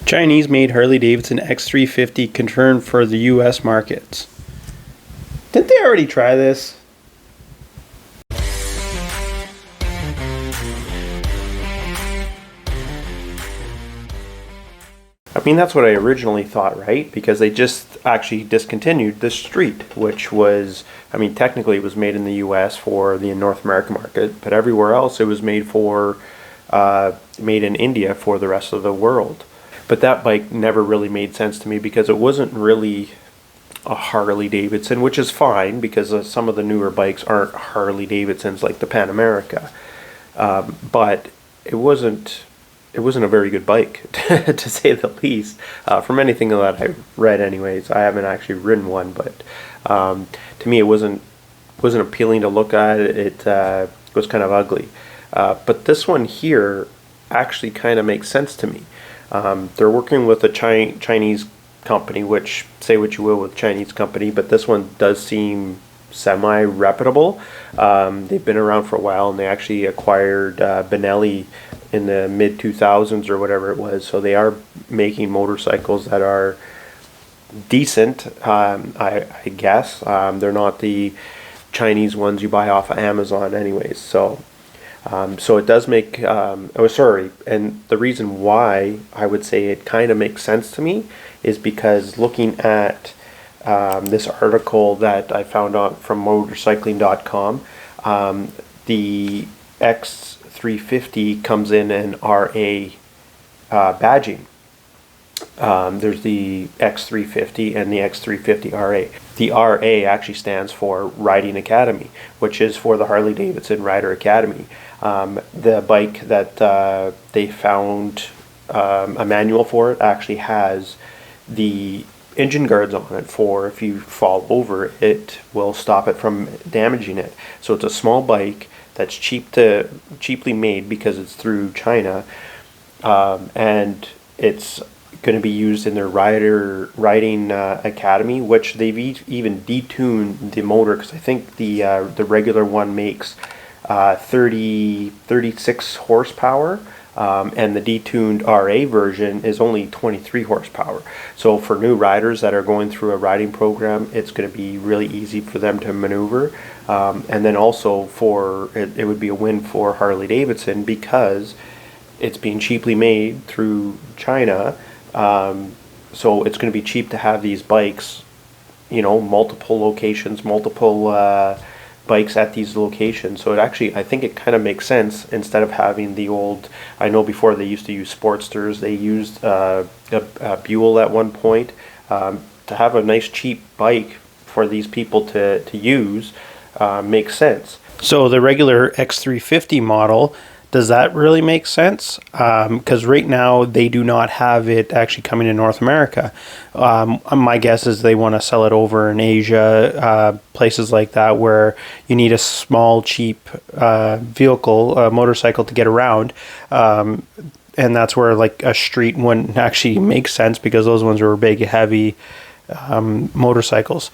Chinese-made Harley Davidson X350 confirmed for the US markets. Didn't they already try this? I mean, that's what I originally thought, right? Because they just actually discontinued the Street, which was, I mean, technically it was made in the US for the North American market, but everywhere else it was made in India for the rest of the world. But that bike never really made sense to me because it wasn't really a Harley Davidson, which is fine because some of the newer bikes aren't Harley Davidsons like the Pan America. But it wasn't a very good bike, to say the least. From anything that I read anyways. I haven't actually ridden one, but to me it wasn't appealing to look at. It was kind of ugly. But this one here actually kind of makes sense to me. They're working with a Chinese company, which, say what you will with Chinese company, but this one does seem semi-reputable. They've been around for a while, and they actually acquired Benelli in the mid-2000s or whatever it was, so they are making motorcycles that are decent, I guess. They're not the Chinese ones you buy off of Amazon anyways, so it does make, and the reason why I would say it kind of makes sense to me is because looking at this article that I found from motorcycling.com, the X350 comes in an RA badging. There's the X350 and the X350RA. The RA actually stands for Riding Academy, which is for the Harley Davidson Rider Academy. The bike that they found a manual for it actually has the engine guards on it for if you fall over, it will stop it from damaging it. So it's a small bike that's cheaply made because it's through China, and it's going to be used in their riding academy, which they've even detuned the motor, because I think the regular one makes 36 horsepower, and the detuned RA version is only 23 horsepower. So for new riders that are going through a riding program, it's going to be really easy for them to maneuver, and then also it would be a win for Harley Davidson because it's being cheaply made through China. So it's going to be cheap to have these bikes, multiple locations, multiple bikes at these locations. So I think it kind of makes sense instead of having the old, I know before they used to use Sportsters, they used a Buell at one point, to have a nice cheap bike for these people to use makes sense. So the regular X350 model, does that really make sense? Because right now they do not have it actually coming to North America. My guess is they want to sell it over in Asia, places like that where you need a small, cheap motorcycle to get around. And that's where like a Street wouldn't actually make sense because those ones are big, heavy motorcycles.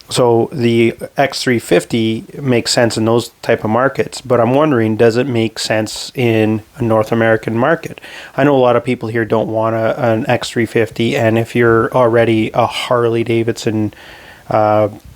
So the X350 makes sense in those type of markets, but I'm wondering, does it make sense in a North American market? I know a lot of people here don't want an X350, and if you're already a Harley Davidson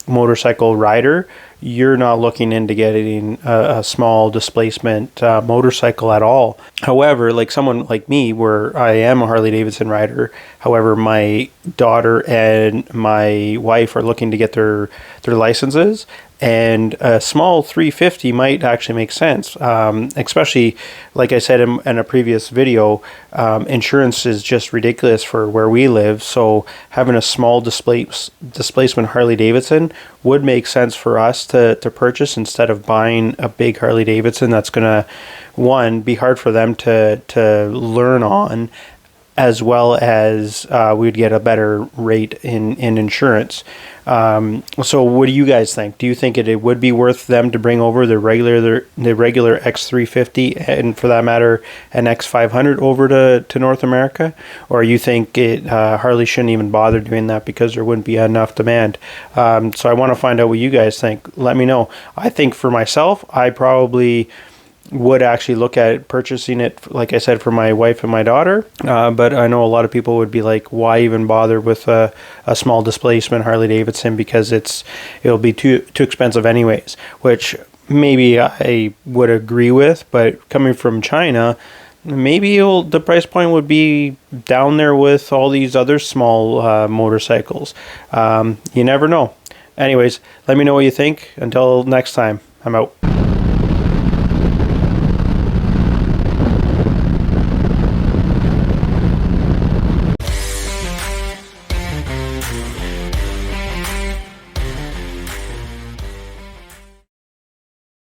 motorcycle rider, you're not looking into getting a small displacement motorcycle at all. However, like someone like me, where I am a Harley Davidson rider, however, my daughter and my wife are looking to get their licenses, and a small 350 might actually make sense, especially, like I said in a previous video, insurance is just ridiculous for where we live, so having a small displacement Harley Davidson would make sense for us to purchase instead of buying a big Harley Davidson that's going to, one, be hard for them to learn on, as well as we'd get a better rate in insurance. So what do you guys think? Do you think it would be worth them to bring over the regular X350 and, for that matter, an X500 over to North America? Or you think Harley shouldn't even bother doing that because there wouldn't be enough demand? So I want to find out what you guys think. Let me know. I think for myself, I probably would actually look at purchasing it, like I said, for my wife and my daughter. But I know a lot of people would be like, why even bother with a small displacement Harley Davidson, because it'll be too expensive anyways, which maybe I would agree with. But coming from China, maybe the price point would be down there with all these other small motorcycles. You never know. Anyways, let me know what you think. Until next time, I'm out.